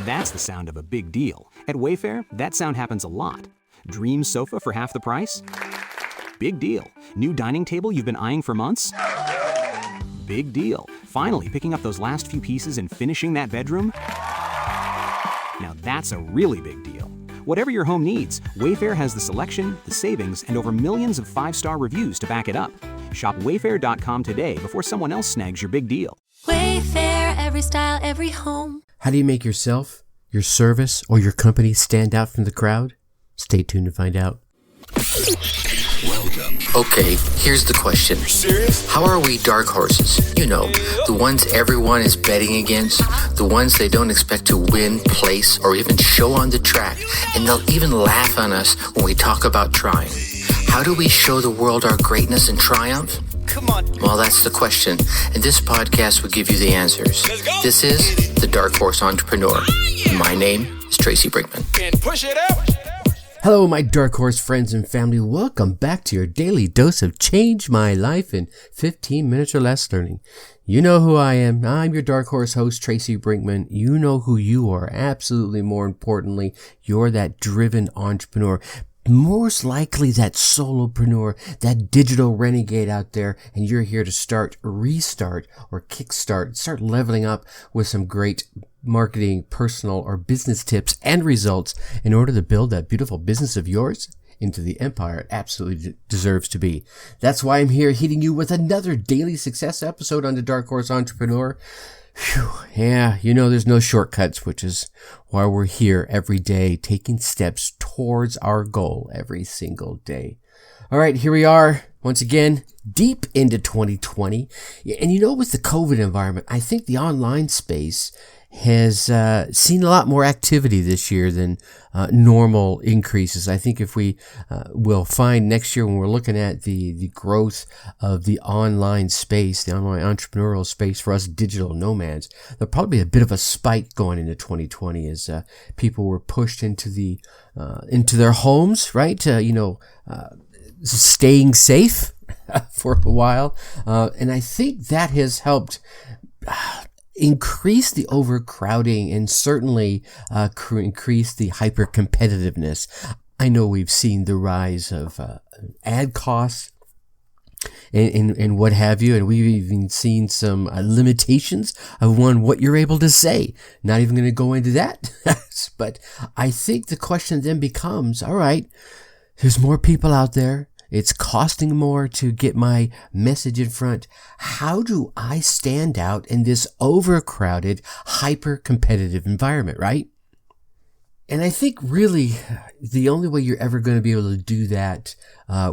That's the sound of a big deal. At Wayfair, that sound happens a lot. Dream sofa for half the price? Big deal. New dining table you've been eyeing for months? Big deal. Finally picking up those last few pieces and finishing that bedroom? Now that's a really big deal. Whatever your home needs, Wayfair has the selection, the savings, and over millions of 5-star reviews to back it up. Shop Wayfair.com today before someone else snags your big deal. Wayfair, every style, every home. How do you make yourself, your service, or your company stand out from the crowd? Stay tuned to find out. Welcome. Okay, here's the question. You serious? How are we dark horses? You know, the ones everyone is betting against, the ones they don't expect to win, place, or even show on the track, and they'll even laugh on us when we talk about trying. How do we show the world our greatness and triumph? Come on. Well, that's the question, and this podcast will give you the answers. Let's go. This is The Dark Horse Entrepreneur. And my name is Tracy Brinkman. And push it up. Hello, my Dark Horse friends and family. Welcome back to your daily dose of Change My Life in 15 minutes or less learning. You know who I am. I'm your Dark Horse host, Tracy Brinkman. You know who you are. Absolutely, more importantly, you're that driven entrepreneur. Most likely that solopreneur, that digital renegade out there, and you're here to start, restart, or kickstart, start leveling up with some great marketing, personal, or business tips and results in order to build that beautiful business of yours into the empire it absolutely deserves to be. That's why I'm here hitting you with another daily success episode on the Dark Horse Entrepreneur. Whew, yeah, you know there's no shortcuts, which is why we're here every day, taking steps towards our goal every single day. All right, here we are once again, deep into 2020. And you know, with the COVID environment, I think the online space has seen a lot more activity this year than normal increases. I think if we will find next year when we're looking at the growth of the online space, the online entrepreneurial space for us digital nomads, there'll probably be a bit of a spike going into 2020 as people were pushed into their homes, right? Staying safe for a while. And I think that has helped increase the overcrowding and certainly increase the hyper competitiveness. I know we've seen the rise of ad costs and what have you, and we've even seen some limitations of what you're able to say. Not even going to go into that, but I think the question then becomes, all right, there's more people out there. It's costing more to get my message in front. How do I stand out in this overcrowded, hyper-competitive environment, right? And I think really the only way you're ever going to be able to do that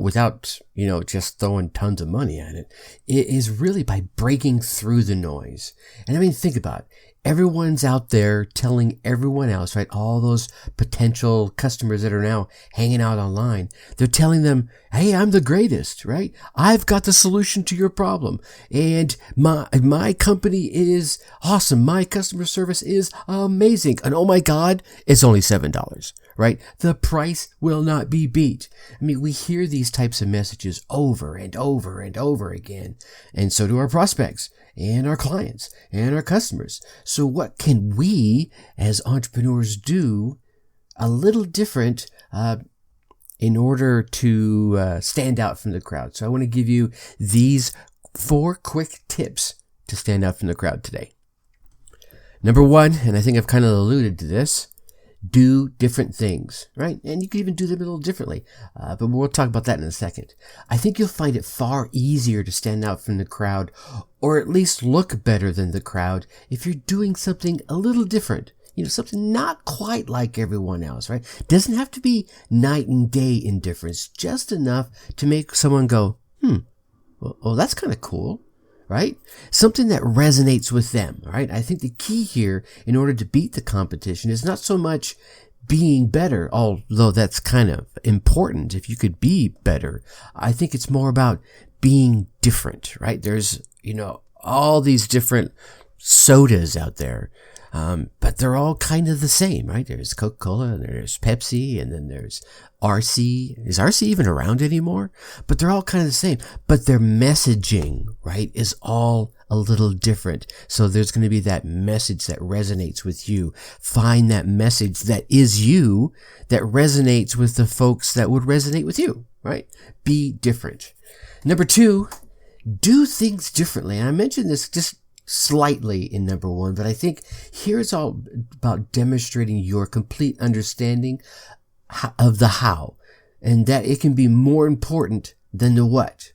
without, just throwing tons of money at it is really by breaking through the noise. And I mean, think about it. Everyone's out there telling everyone else, right? All those potential customers that are now hanging out online, they're telling them, hey, I'm the greatest, right? I've got the solution to your problem. And my company is awesome. My customer service is amazing. And oh my God, it's only $7, right? The price will not be beat. I mean, we hear these types of messages over and over and over again. And so do our prospects and our clients and our customers. So what can we as entrepreneurs do a little different in order to stand out from the crowd? So I want to give you these 4 quick tips to stand out from the crowd today. Number 1, and I think I've kind of alluded to this, do different things, right? And you can even do them a little differently, but we'll talk about that in a second. I think you'll find it far easier to stand out from the crowd, or at least look better than the crowd, if you're doing something a little different. Something not quite like everyone else, right? Doesn't have to be night and day in difference, just enough to make someone go, well, that's kind of cool. Right? Something that resonates with them, right? I think the key here in order to beat the competition is not so much being better, although that's kind of important if you could be better. I think it's more about being different, right? There's, all these different sodas out there. But they're all kind of the same, right? There's Coca-Cola, and there's Pepsi, and then there's RC. Is RC even around anymore? But they're all kind of the same. But their messaging, right, is all a little different. So there's going to be that message that resonates with you. Find that message that is you, that resonates with the folks that would resonate with you, right? Be different. Number 2, do things differently. And I mentioned this just slightly in number 1, but I think here it's all about demonstrating your complete understanding of the how, and that it can be more important than the what.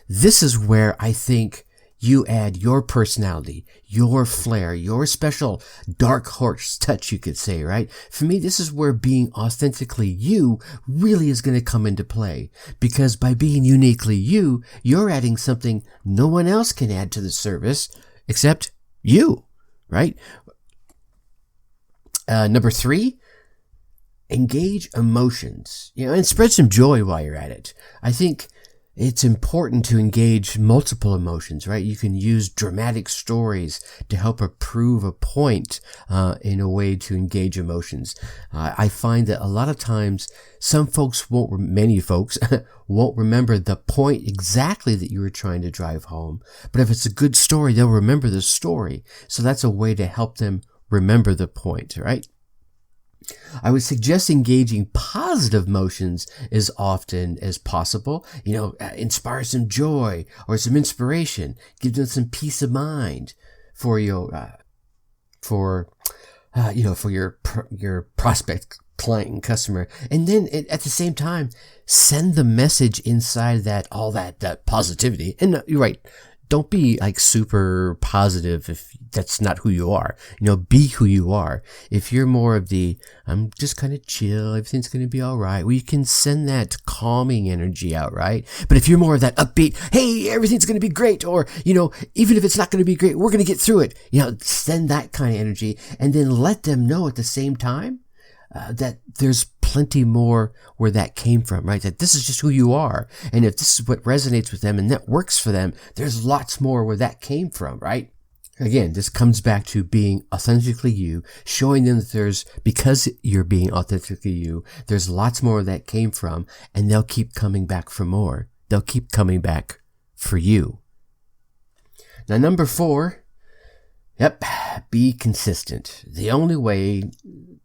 This is where I think you add your personality, your flair, your special dark horse touch, you could say, right? For me, this is where being authentically you really is going to come into play. Because by being uniquely you, you're adding something no one else can add to the service except you, right? Number 3, engage emotions, and spread some joy while you're at it. I think it's important to engage multiple emotions, right? You can use dramatic stories to help prove a point in a way to engage emotions. I find that a lot of times many folks won't remember the point exactly that you were trying to drive home. But if it's a good story, they'll remember the story. So that's a way to help them remember the point, right? I would suggest engaging positive emotions as often as possible. Inspire some joy or some inspiration. Give them some peace of mind for your prospect, client, and customer. And then at the same time, send the message inside that positivity. And you're right. Don't be like super positive if that's not who you are. Be who you are. If you're more of I'm just kind of chill, everything's going to be all right. Well, you can send that calming energy out, right? But if you're more of that upbeat, hey, everything's going to be great. Or, even if it's not going to be great, we're going to get through it. Send that kind of energy and then let them know at the same time that there's plenty more where that came from, right? That this is just who you are. And if this is what resonates with them and that works for them, there's lots more where that came from, right? Again, this comes back to being authentically you, showing them that because you're being authentically you, there's lots more where that came from, and they'll keep coming back for more. They'll keep coming back for you. Now, number 4, be consistent. The only way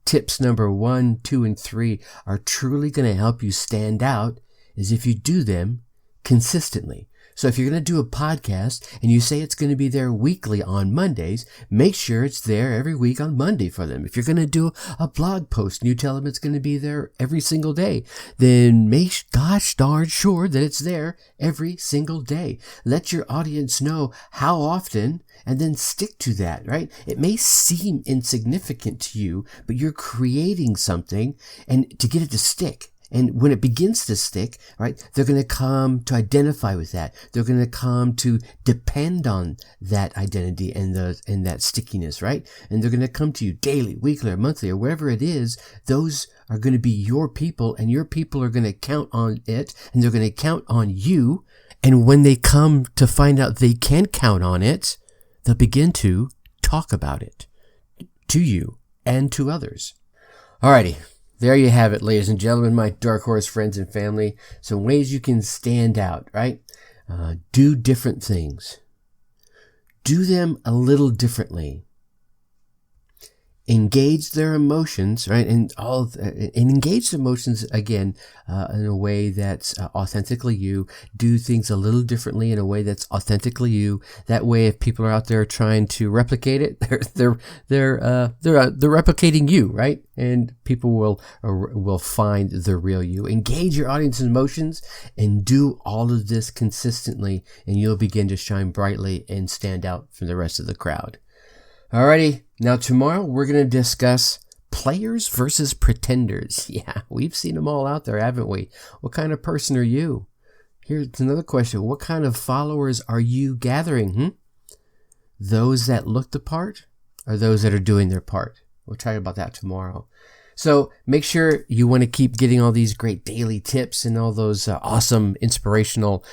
tips number 1, 2, and 3 are truly going to help you stand out is if you do them consistently. So if you're going to do a podcast and you say it's going to be there weekly on Mondays, make sure it's there every week on Monday for them. If you're going to do a blog post and you tell them it's going to be there every single day, then make gosh darn sure that it's there every single day. Let your audience know how often and then stick to that, right? It may seem insignificant to you, but you're creating something and to get it to stick. And when it begins to stick, right, they're going to come to identify with that. They're going to come to depend on that identity and that stickiness, right? And they're going to come to you daily, weekly, or monthly, or wherever it is. Those are going to be your people, and your people are going to count on it, and they're going to count on you. And when they come to find out they can count on it, they'll begin to talk about it to you and to others. Alrighty. There you have it, ladies and gentlemen, my Dark Horse friends and family. Some ways you can stand out, right? Do different things. Do them a little differently. Engage their emotions, right? And engage the emotions again in a way that's authentically you. Do things a little differently in a way that's authentically you. That way, if people are out there trying to replicate it, they're replicating you, right? And people will find the real you. Engage your audience's emotions and do all of this consistently, and you'll begin to shine brightly and stand out from the rest of the crowd. Alrighty, now tomorrow we're going to discuss players versus pretenders. Yeah, we've seen them all out there, haven't we? What kind of person are you? Here's another question. What kind of followers are you gathering? Those that look the part or those that are doing their part? We'll talk about that tomorrow. So make sure you want to keep getting all these great daily tips and all those awesome inspirational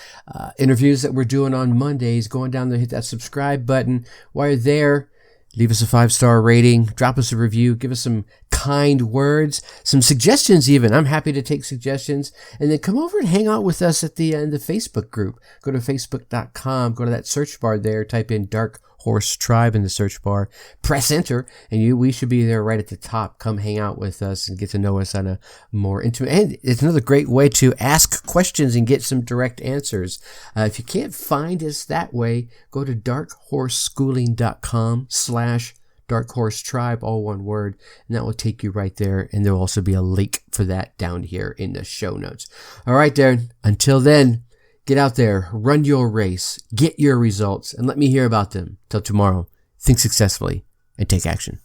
interviews that we're doing on Mondays. Going down there, hit that subscribe button. While you're there, Leave us a 5-star rating, drop us a review, give us some kind words, some suggestions even. I'm happy to take suggestions. And then come over and hang out with us at the Facebook group. Go to facebook.com, go to that search bar there, type in Dark Horse Tribe in the search bar, press enter, and we should be there right at the top. Come hang out with us and get to know us on a more intimate, and it's another great way to ask questions and get some direct answers. If you can't find us that way, go to darkhorseschooling.com/Dark Horse Tribe, all one word, and that will take you right there, and there will also be a link for that down here in the show notes. All right, Darren, until then, get out there, run your race, get your results, and let me hear about them. Till tomorrow, think successfully and take action.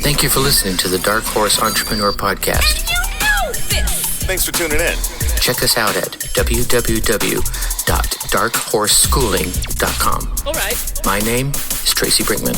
Thank you for listening to the Dark Horse Entrepreneur Podcast. And you know this! Thanks for tuning in. Check us out at www.darkhorseschooling.com. All right. My name is Tracy Brinkman.